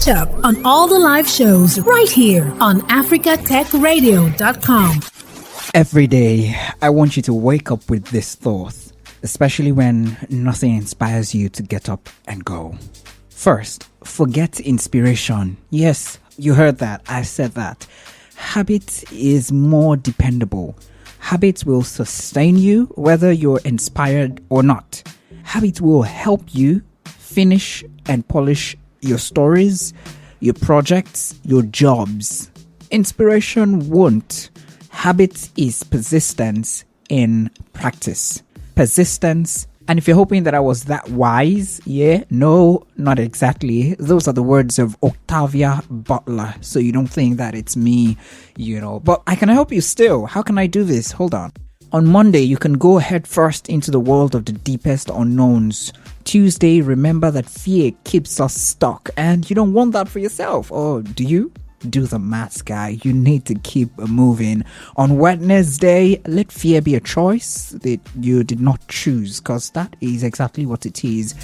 Catch up on all the live shows right here on africatechradio.com. Every day, I want you to wake up with this thought, especially when nothing inspires you to get up and go. First, forget inspiration. Yes, you heard that. I said that. Habit is more dependable. Habits will sustain you whether you're inspired or not. Habit will help you finish and polish your stories, your projects, your jobs. Inspiration won't. Habit is persistence in practice. Persistence. And if you're hoping that I was that wise, no, not exactly. Those are the words of Octavia Butler. So you don't think that it's me, But I can help you still. How can I do this? Hold on. On Monday, you can go head first into the world of the deepest unknowns. Tuesday, remember that fear keeps us stuck. And you don't want that for yourself. Or do you? Do the maths, guy. You need to keep moving. On Wednesday, let fear be a choice that you did not choose, because that is exactly what it is.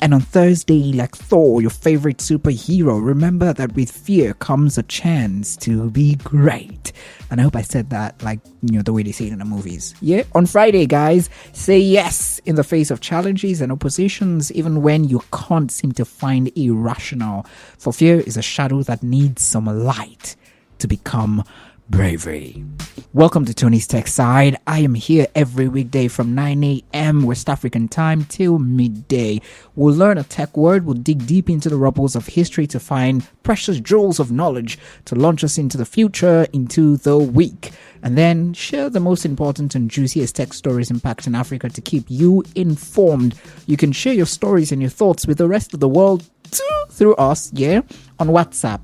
And on Thursday, like Thor, your favorite superhero, remember that with fear comes a chance to be great. And I hope I said that like, the way they say it in the movies. Yeah. On Friday, guys, say yes in the face of challenges and oppositions, even when you can't seem to find a rationale. For fear is a shadow that needs some light to become bravery. Welcome to Tony's Tech Side. I am here every weekday from 9 a.m. West African time till midday. We'll learn a tech word, we'll dig deep into the rubbles of history to find precious jewels of knowledge to launch us into the future, into the week, and then share the most important and juiciest tech stories impacting Africa to keep you informed. You can share your stories and your thoughts with the rest of the world too, through us, on WhatsApp,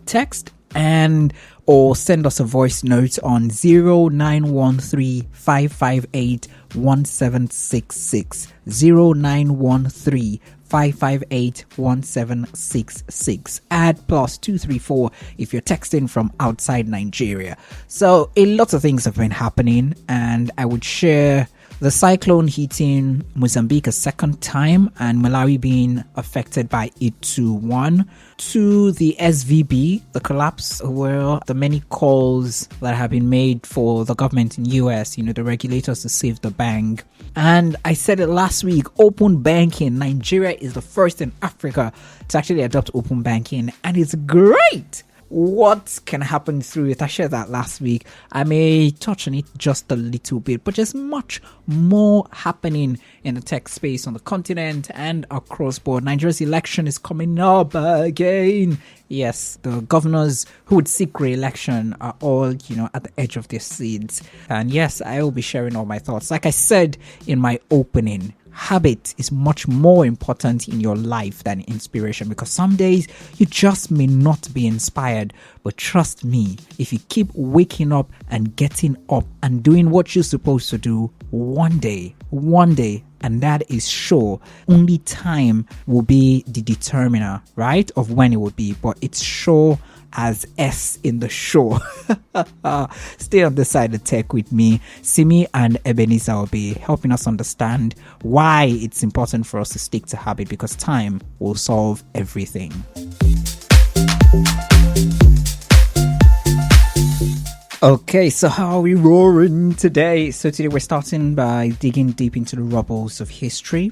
text, and or send us a voice note on 0913 558 1766 0913 558 1766. Add +234 if you're texting from outside Nigeria. So a lot of things have been happening, and I would share the cyclone hitting Mozambique a second time and Malawi being affected by it to one, to the SVB, the collapse, where the many calls that have been made for the government in US, the regulators to save the bank. And I said it last week, open banking. Nigeria is the first in Africa to actually adopt open banking, and it's great. What can happen through it? I shared that last week. I may touch on it just a little bit, but there's much more happening in the tech space on the continent and across board. Nigeria's election is coming up again. Yes, the governors who would seek re-election are all, at the edge of their seats. And yes, I will be sharing all my thoughts. Like I said in my opening, habit is much more important in your life than inspiration, because some days you just may not be inspired, but trust me, if you keep waking up and getting up and doing what you're supposed to do, one day, and that is sure, only time will be the determiner, right, of when it will be, but it's sure as S in the show. Stay on the side of tech with me. Simi and Ebenezer will be helping us understand why it's important for us to stick to habit, because time will solve everything. Okay, so how are we roaring today? So today we're starting by digging deep into the rubbles of history,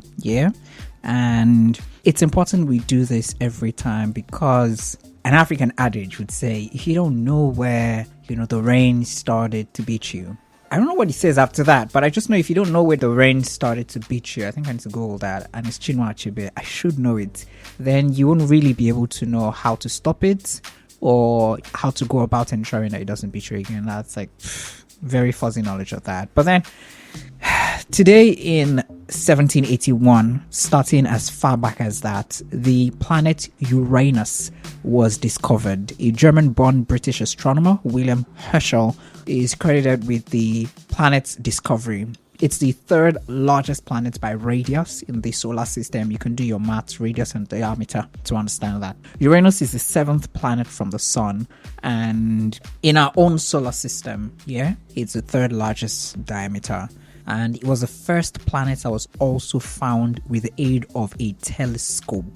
and it's important we do this every time, because an African adage would say, if you don't know where, the rain started to beat you. I don't know what he says after that, but I just know if you don't know where the rain started to beat you, I think I need to Google that, and it's Chinua Achebe, I should know it, then you won't really be able to know how to stop it or how to go about ensuring that it doesn't beat you again. That's like very fuzzy knowledge of that. But then today in 1781, starting as far back as that, the planet Uranus was discovered. A German-born British astronomer, William Herschel, is credited with the planet's discovery. It's the third largest planet by radius in the solar system. You can do your maths, radius and diameter to understand that. Uranus is the seventh planet from the sun, and in our own solar system, it's the third largest diameter. And it was the first planet that was also found with the aid of a telescope.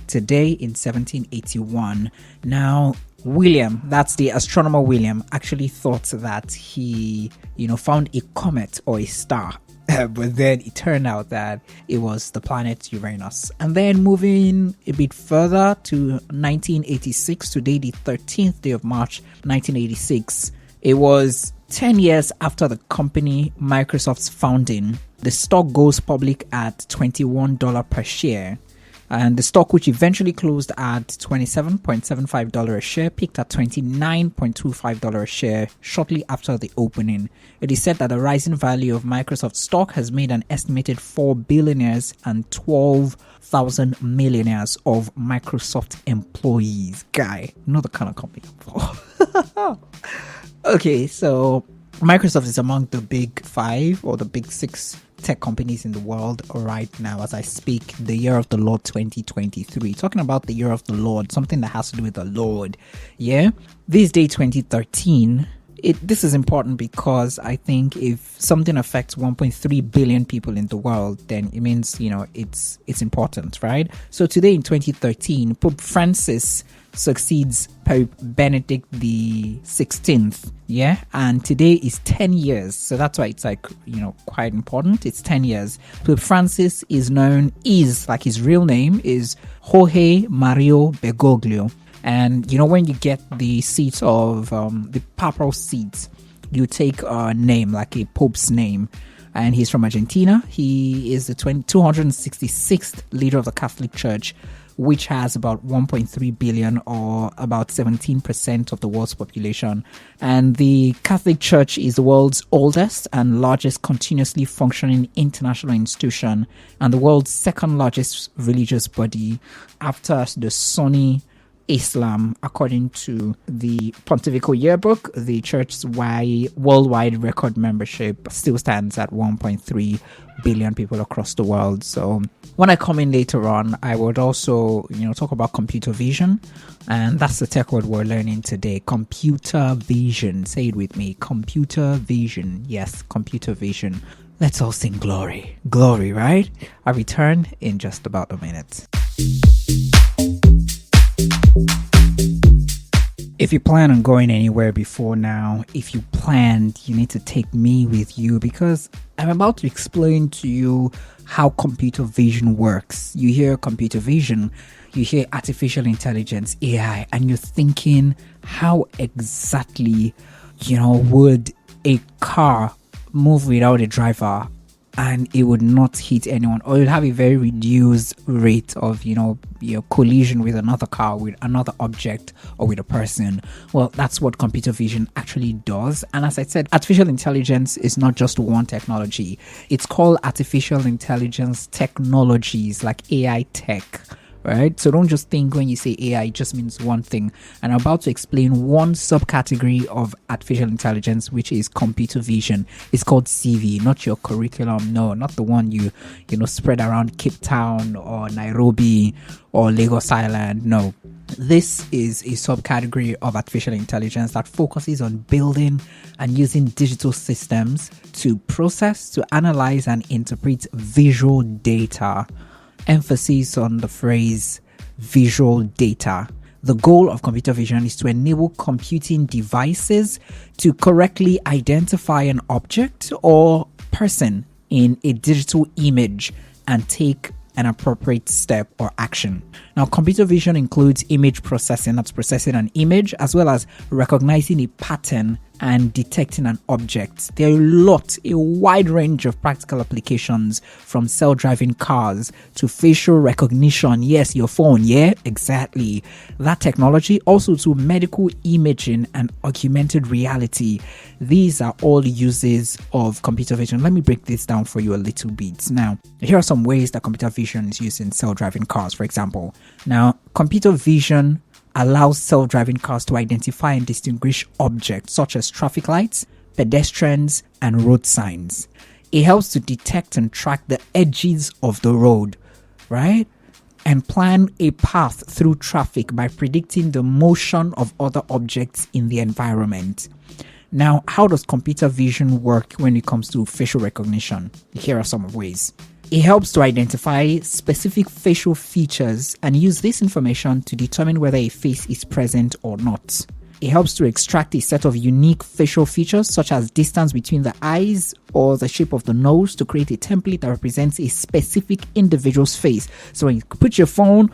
today in 1781. Now, William, that's the astronomer William, actually thought that he, found a comet or a star. But then it turned out that it was the planet Uranus. And then moving a bit further to 1986, today the 13th day of March 1986, it was 10 years after the company Microsoft's founding. The stock goes public at $21 per share. And the stock, which eventually closed at $27.75 a share, peaked at $29.25 a share shortly after the opening. It is said that the rising value of Microsoft stock has made an estimated 4 billionaires and 12,000 millionaires of Microsoft employees. Guy, you know the kind of company I'm for. Okay, so Microsoft is among the big 5 or the big 6 tech companies in the world right now as I speak. The year of the Lord 2023. Talking about the year of the Lord, something that has to do with the Lord. Yeah. This day 2013, this is important because I think if something affects 1.3 billion people in the world, then it means, it's important, right? So today in 2013, Pope Francis succeeds Pope Benedict the 16th. Yeah, and today is 10 years, so that's why it's quite important. It's 10 years. Pope Francis is like his real name is Jorge Mario Bergoglio. And when you get the seat of the papal seat, you take a name like a pope's name. And he's from Argentina. He is the 266th leader of the Catholic Church, which has about 1.3 billion or about 17% of the world's population. And the Catholic Church is the world's oldest and largest continuously functioning international institution and the world's second largest religious body after the Sunni Islam. According to the Pontifical Yearbook, the church's worldwide record membership still stands at 1.3 billion people across the world. So when I come in later on, I would also talk about computer vision, and that's the tech word we're learning today. Computer vision. Say it with me. Computer vision. Yes, computer vision. Let's all sing glory. Glory, right? I return in just about a minute. If you plan on going anywhere before now, if you planned, you need to take me with you because I'm about to explain to you how computer vision works. You hear computer vision, you hear artificial intelligence, AI, and you're thinking, how exactly, would a car move without a driver and it would not hit anyone, or you'd have a very reduced rate of collision with another car, with another object, or with a person? Well, that's what computer vision actually does. And as I said, artificial intelligence is not just one technology. It's called artificial intelligence technologies, like AI tech. Right? So don't just think when you say AI, it just means one thing. And I'm about to explain one subcategory of artificial intelligence, which is computer vision. It's called CV, not your curriculum. No, not the one you spread around Cape Town or Nairobi or Lagos Island. No. This is a subcategory of artificial intelligence that focuses on building and using digital systems to process, to analyze, and interpret visual data. Emphasis on the phrase visual data. The goal of computer vision is to enable computing devices to correctly identify an object or person in a digital image and take an appropriate step or action. Now, computer vision includes image processing, that's processing an image, as well as recognizing a pattern and detecting an object. There are a wide range of practical applications, from self-driving cars to facial recognition. Yes, your phone. Yeah, exactly. That technology. Also to medical imaging and augmented reality. These are all uses of computer vision. Let me break this down for you a little bit. Now, here are some ways that computer vision is used in self-driving cars, for example. Now, computer vision allows self-driving cars to identify and distinguish objects such as traffic lights, pedestrians, and road signs. It helps to detect and track the edges of the road, right? And plan a path through traffic by predicting the motion of other objects in the environment. Now, how does computer vision work when it comes to facial recognition? Here are some ways. It helps to identify specific facial features and use this information to determine whether a face is present or not. It helps to extract a set of unique facial features such as distance between the eyes or the shape of the nose to create a template that represents a specific individual's face. So when you put your phone,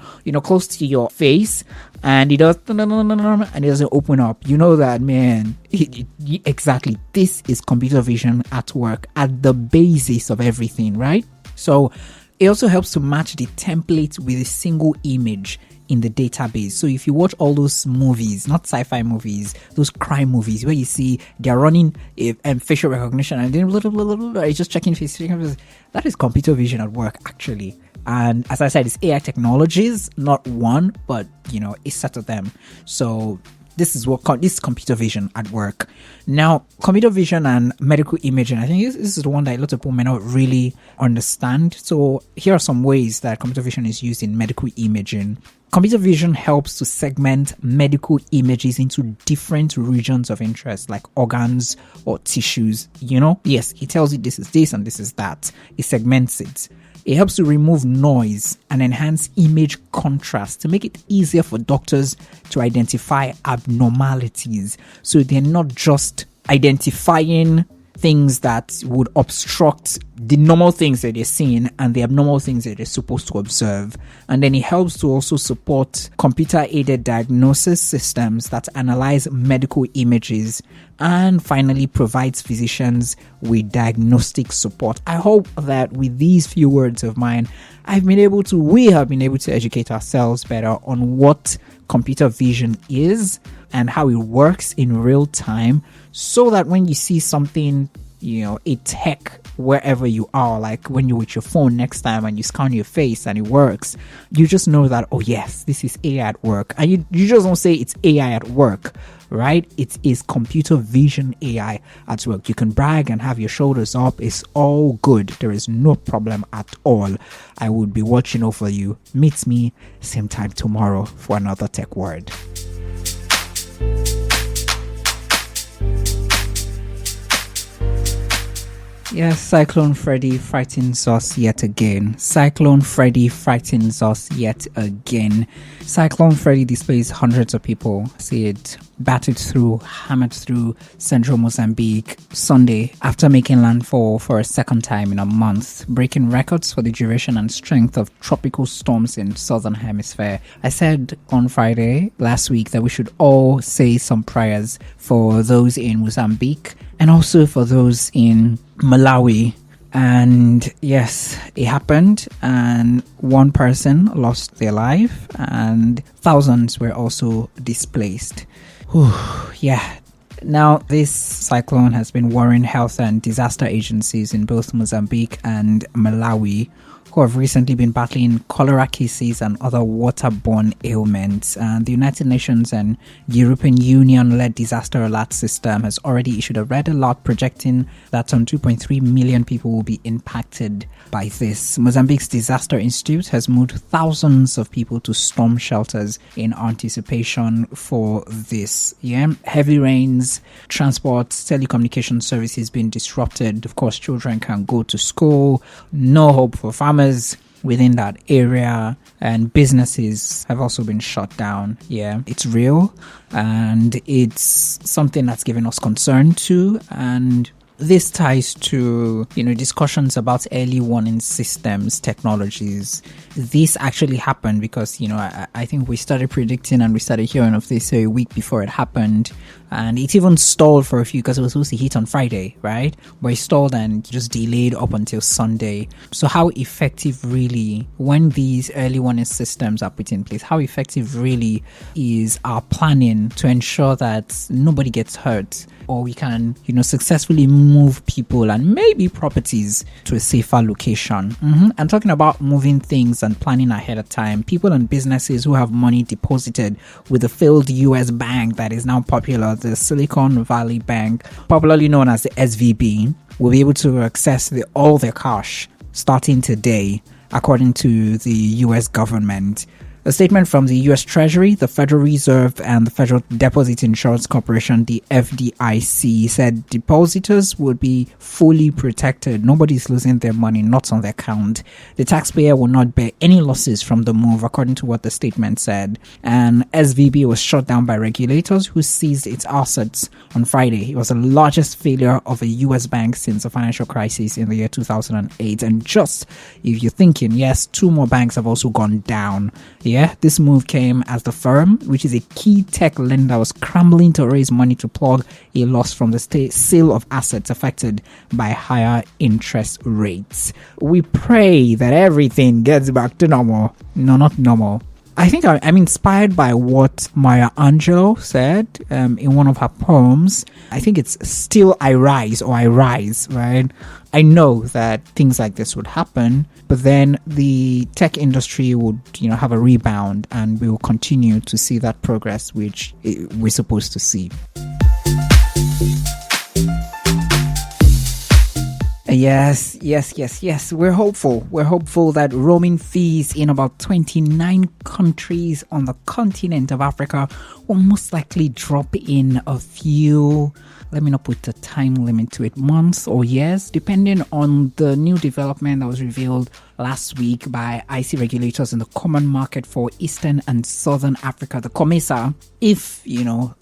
close to your face and it does and it doesn't open up, you know that, man, exactly. This is computer vision at work at the basis of everything, right? So it also helps to match the template with a single image in the database. So if you watch all those movies, not sci-fi movies, those crime movies where you see they're running facial recognition and then it's just checking face, that is computer vision at work actually. And as I said, it's AI technologies, not one, but a set of them. So this is computer vision at work. Now, computer vision and medical imaging, I think this is the one that a lot of people may not really understand. So here are some ways that computer vision is used in medical imaging. Computer vision helps to segment medical images into different regions of interest, like organs or tissues. Yes, it tells you this is this and this is that. It segments it. It helps to remove noise and enhance image contrast to make it easier for doctors to identify abnormalities. So they're not just identifying things that would obstruct the normal things that they're seeing and the abnormal things that they're supposed to observe. And then it helps to also support computer-aided diagnosis systems that analyze medical images and finally provides physicians with diagnostic support. I hope that with these few words of mine, we have been able to educate ourselves better on what computer vision is and how it works in real time, so that when you see something, a tech wherever you are, like when you're with your phone next time and you scan your face and it works, you just know that, oh yes, this is AI at work. And you just don't say it's AI at work, right? It is computer vision AI at work. You can brag and have your shoulders up. It's all good. There is no problem at all. I would be watching over you. Meet me same time tomorrow for another tech word. Yes, Cyclone Freddy frightens us yet again. Cyclone Freddy frightens us yet again. Cyclone Freddy displays hundreds of people see it hammered through central Mozambique Sunday after making landfall for a second time in a month, breaking records for the duration and strength of tropical storms in southern hemisphere. I said on Friday last week that we should all say some prayers for those in Mozambique and also for those in Malawi. And yes, it happened, and one person lost their life and thousands were also displaced. Whew, yeah. Now, this cyclone has been worrying health and disaster agencies in both Mozambique and Malawi, who have recently been battling cholera cases and other waterborne ailments. And the United Nations and European Union-led disaster alert system has already issued a red alert projecting that some 2.3 million people will be impacted by this. Mozambique's Disaster Institute has moved thousands of people to storm shelters in anticipation for this. Yeah, heavy rains, transport, telecommunication services being disrupted. Of course, children can't go to school. No hope for farmers within that area, and businesses have also been shut down. Yeah, it's real, and it's something that's given us concern too. And this ties to, discussions about early warning systems, technologies. This actually happened because, I think we started predicting and we started hearing of this a week before it happened. And it even stalled for a few because it was supposed to hit on Friday, right? But it stalled and just delayed up until Sunday. So how effective really, when these early warning systems are put in place, how effective really is our planning to ensure that nobody gets hurt, or we can, successfully move people and maybe properties to a safer location? I'm talking about moving things and planning ahead of time. People and businesses who have money deposited with a failed US bank that is now popular, the Silicon Valley Bank, popularly known as the SVB, will be able to access all their cash starting today, according to the US government. A statement from the U.S. Treasury, the Federal Reserve, and the Federal Deposit Insurance Corporation, the FDIC, said depositors would be fully protected. Nobody's losing their money, not on their account. The taxpayer will not bear any losses from the move, according to what the statement said. And SVB was shut down by regulators who seized its assets on Friday. It was the largest failure of a U.S. bank since the financial crisis in the year 2008. And just if you're thinking, yes, 2 more banks have also gone down. Yeah, this move came as the firm, which is a key tech lender, was scrambling to raise money to plug a loss from the sale of assets affected by higher interest rates. We pray that everything gets back to normal. No, not normal. I think I'm inspired by what Maya Angelou said in one of her poems. I think it's still I rise, right? I know that things like this would happen, but then the tech industry would, have a rebound, and we will continue to see that progress which we're supposed to see. Yes. We're hopeful. We're hopeful that roaming fees in about 29 countries on the continent of Africa will most likely drop in a few, let me not put a time limit to it, months or years, depending on the new development that was revealed last week by IC regulators in the Common Market for Eastern and Southern Africa, the COMESA. If,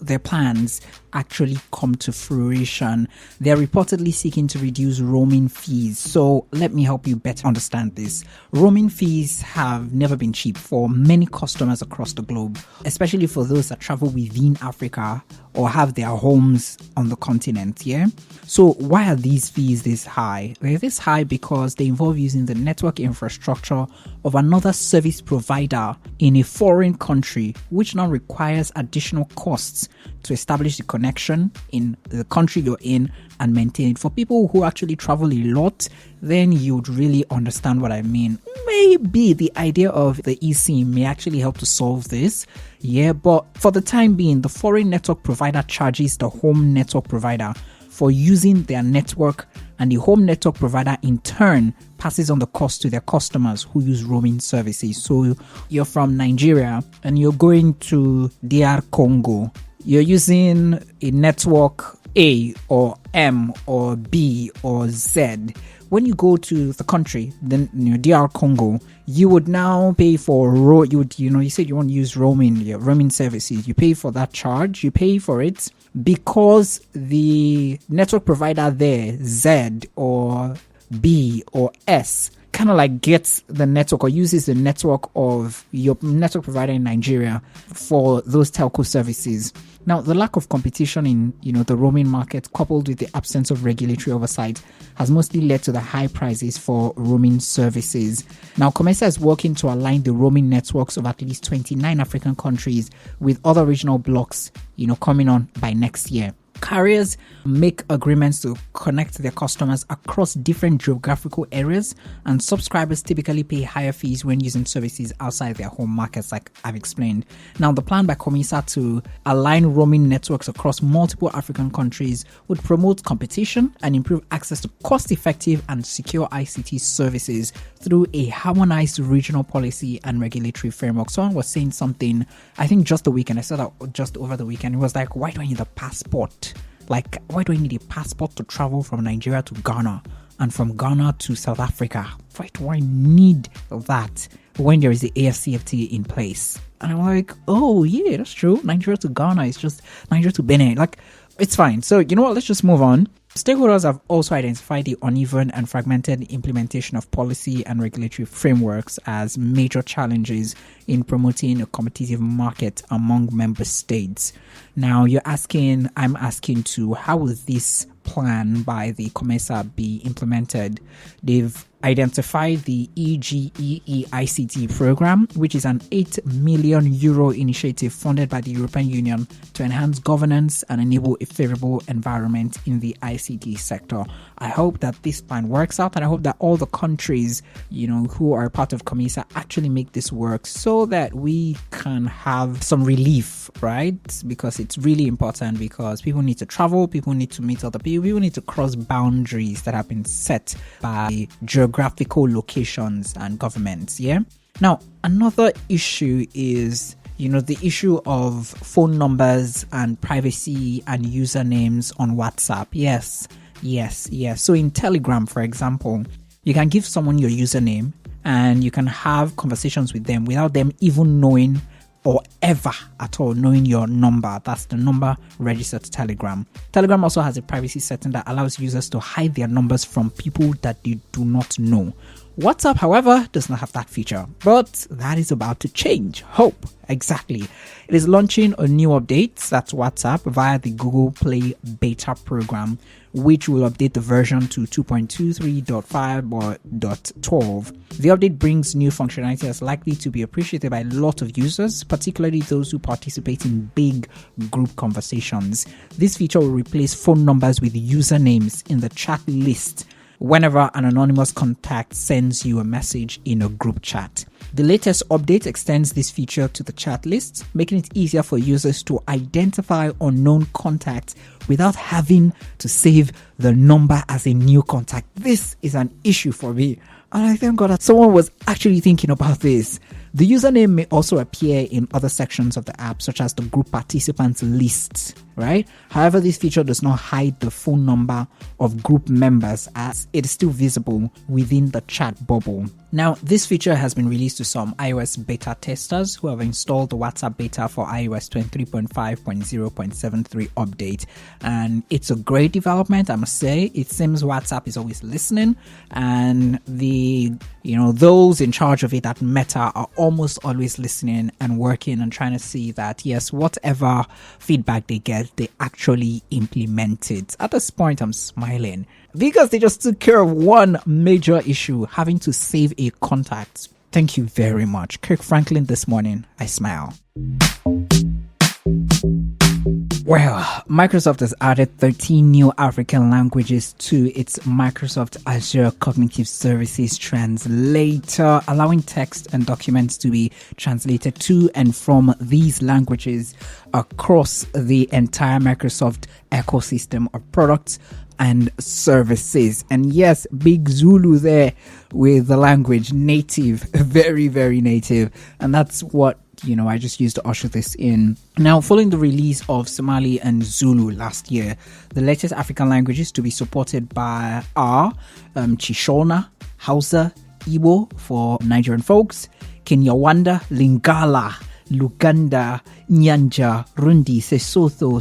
their plans actually come to fruition, they're reportedly seeking to reduce roaming fees. So let me help you better understand this. Roaming fees have never been cheap for many customers across the globe, especially for those that travel within Africa or have their homes on the continent, yeah? So why are these fees this high? They're this high because they involve using the network infrastructure of another service provider in a foreign country, which now requires additional costs to establish the connection in the country you're in and maintain it. For people who actually travel a lot, then you'd really understand what I mean. Maybe the idea of the eSIM may actually help to solve this. Yeah, but for the time being, the foreign network provider charges the home network provider for using their network, and the home network provider in turn passes on the cost to their customers who use roaming services. So you're from Nigeria and you're going to DR Congo. You're using a network A or M or B or Z. When you go to the country, then DR Congo, you would now pay for you said you want to use roaming services. You pay for that charge. You pay for it because the network provider there, Z or B or S, kind of like gets the network or uses the network of your network provider in Nigeria for those telco services. Now, the lack of competition in, the roaming market, coupled with the absence of regulatory oversight, has mostly led to the high prices for roaming services. Now, COMESA is working to align the roaming networks of at least 29 African countries with other regional blocks, coming on by next year. Carriers make agreements to connect their customers across different geographical areas, and subscribers typically pay higher fees when using services outside their home markets, like I've explained. Now, the plan by COMESA to align roaming networks across multiple African countries would promote competition and improve access to cost-effective and secure ICT services through a harmonized regional policy and regulatory framework. Someone was saying something, I think just the weekend, I saw that just over the weekend. It was like, why do I need a passport? Like, why do I need a passport to travel from Nigeria to Ghana and from Ghana to South Africa? Why do I need that when there is the AFCFTA in place? And I'm like, oh yeah, that's true. Nigeria to Ghana is just Nigeria to Benin. Like, it's fine. So, you know what? Let's just move on. Stakeholders have also identified the uneven and fragmented implementation of policy and regulatory frameworks as major challenges in promoting a competitive market among member states. Now, I'm asking too, how will this plan by the COMESA be implemented? They've identified the EGEE ICT program, which is an €8 million initiative funded by the European Union to enhance governance and enable a favorable environment in the ICT sector. I hope that this plan works out, and I hope that all the countries, who are part of COMESA actually make this work so that we can have some relief, right? Because it's really important, because people need to travel, people need to meet other people need to cross boundaries that have been set by geographical locations and governments, yeah? Now, another issue is the issue of phone numbers and privacy and usernames on WhatsApp. Yes. So in Telegram, for example, you can give someone your username and you can have conversations with them without them even knowing or ever at all knowing your number. That's the number registered to Telegram. Telegram also has a privacy setting that allows users to hide their numbers from people that they do not know. WhatsApp, however, does not have that feature, but that is about to change. Hope. Exactly. It is launching a new update, that's WhatsApp, via the Google Play beta program, which will update the version to 2.23.5 or .12. The update brings new functionality that's likely to be appreciated by a lot of users, particularly those who participate in big group conversations. This feature will replace phone numbers with usernames in the chat list whenever an anonymous contact sends you a message in a group chat. The latest update extends this feature to the chat list, making it easier for users to identify unknown contacts without having to save the number as a new contact. This is an issue for me, and I thank God that someone was actually thinking about this. The username may also appear in other sections of the app, such as the group participants lists, right? However, this feature does not hide the phone number of group members, as it is still visible within the chat bubble. Now, this feature has been released to some iOS beta testers who have installed the WhatsApp beta for iOS 23.5.0.73 update. And it's a great development, I must say. It seems WhatsApp is always listening, and those in charge of it at Meta are almost always listening and working and trying to see that, yes, whatever feedback they get, they actually implement it. At this point, I'm smiling because they just took care of one major issue, having to save a contact. Thank you very much. Kirk Franklin this morning. I smile. Well, Microsoft has added 13 new African languages to its Microsoft Azure Cognitive Services Translator, allowing text and documents to be translated to and from these languages across the entire Microsoft ecosystem of products and services. And yes, big Zulu there with the language, native, very, very native. And that's what I just used to usher this in. Now, following the release of Somali and Zulu last year, the latest African languages to be supported are Chishona, Hausa, Igbo for Nigerian folks, Kinyarwanda, Lingala, Luganda, Nyanja, Rundi, Sesotho,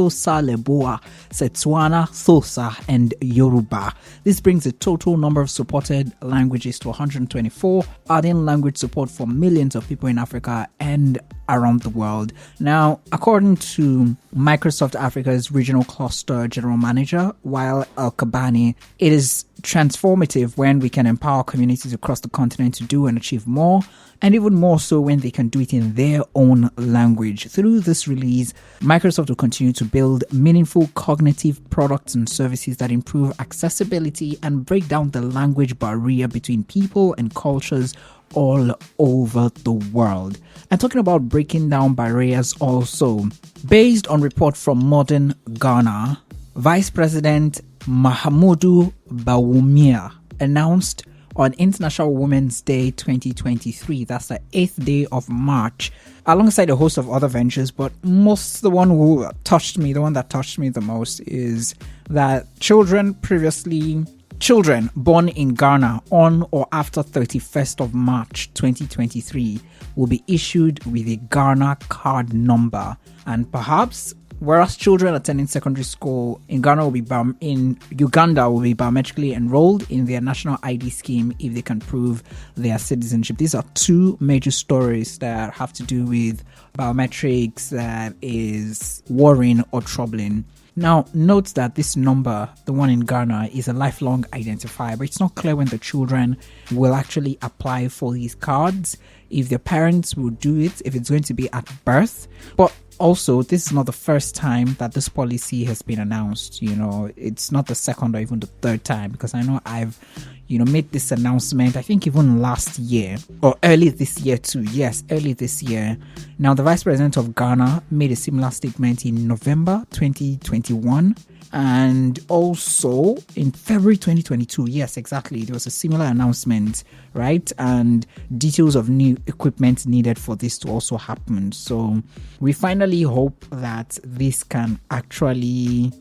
Saleboa, Setswana, Xhosa, and Yoruba. This brings the total number of supported languages to 124, adding language support for millions of people in Africa and around the world. Now, according to Microsoft Africa's regional cluster general manager, Wael El-Kabani, it is transformative when we can empower communities across the continent to do and achieve more, and even more so when they can do it in their own language. Through this release, Microsoft will continue to build meaningful cognitive products and services that improve accessibility and break down the language barrier between people and cultures all over the world. And talking about breaking down barriers also, based on report from Modern Ghana, Vice President Mahamudu Bawumia announced on International Women's Day 2023, that's the 8th day of March, alongside a host of other ventures, but the one that touched me the most is that children born in Ghana on or after 31st of March 2023 will be issued with a Ghana card number, and perhaps whereas children attending secondary school in Uganda will be biometrically enrolled in their national ID scheme if they can prove their citizenship. These are two major stories that have to do with biometrics that is worrying or troubling. Now, note that this number, the one in Ghana, is a lifelong identifier, but it's not clear when the children will actually apply for these cards, if their parents will do it, if it's going to be at birth. But also, this is not the first time that this policy has been announced. It's not the second or even the third time, because I know I've made this announcement, I think even last year or early this year too. Yes, early this year. Now, the Vice President of Ghana made a similar statement in November 2021, And also in February 2022, yes, exactly, there was a similar announcement, right? And details of new equipment needed for this to also happen. So we finally hope that this can actually,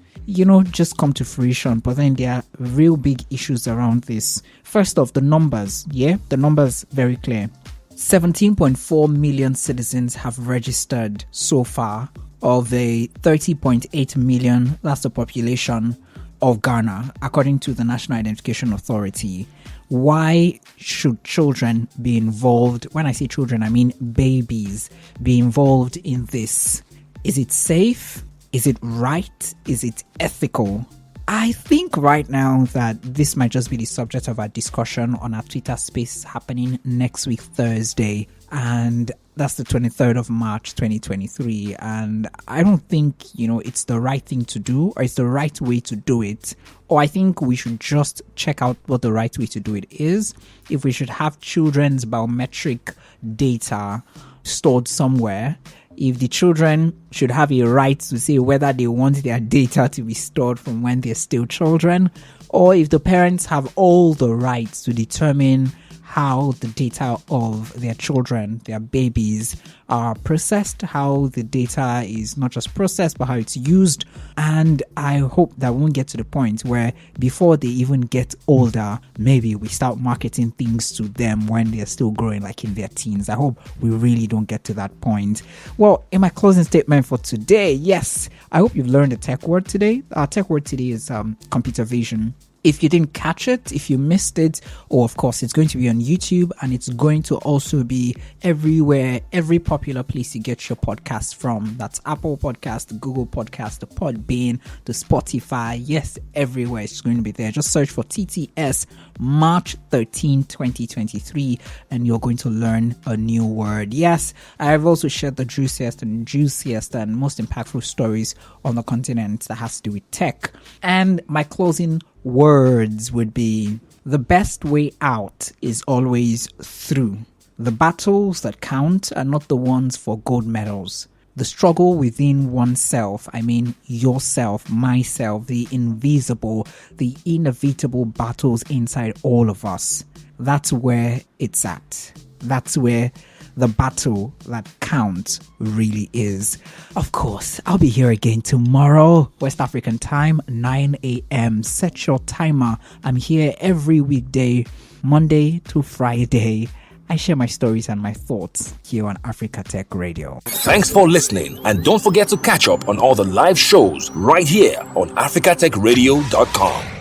just come to fruition. But then there are real big issues around this. First off, the numbers. The numbers very clear. 17.4 million citizens have registered so far of the 30.8 million, that's the population of Ghana, according to the National Identification Authority. Why should children be involved? When I say children, I mean babies, be involved in this. Is it safe? Is it right? Is it ethical? I think right now that this might just be the subject of our discussion on our Twitter space happening next week, Thursday. And that's the 23rd of March, 2023. And I don't think, it's the right thing to do or it's the right way to do it. Or I think we should just check out what the right way to do it is. If we should have children's biometric data stored somewhere, if the children should have a right to say whether they want their data to be stored from when they're still children, or if the parents have all the rights to determine how the data of their children, their babies, are processed, how the data is not just processed, but how it's used. And I hope that we won't get to the point where before they even get older, maybe we start marketing things to them when they're still growing, like in their teens. I hope we really don't get to that point. Well, in my closing statement for today, yes, I hope you've learned a tech word today. Our tech word today is computer vision. If you didn't catch it, if you missed it, or of course it's going to be on YouTube and it's going to also be everywhere, every popular place you get your podcast from. That's Apple Podcast, the Google Podcast, the Podbean, the Spotify. Yes, everywhere it's going to be there. Just search for TTS March 13, 2023 and you're going to learn a new word. Yes, I've also shared the juiciest and most impactful stories on the continent that has to do with tech. And my closing words would be: the best way out is always through. The battles that count are not the ones for gold medals. The struggle within oneself, I mean yourself, myself, the invisible, the inevitable battles inside all of us. That's where it's at. That's where the battle that counts really is. Of course, I'll be here again tomorrow, West African time, 9 a.m. Set your timer. I'm here every weekday, Monday to Friday. I share my stories and my thoughts here on Africa Tech Radio. Thanks for listening, and don't forget to catch up on all the live shows right here on africatechradio.com.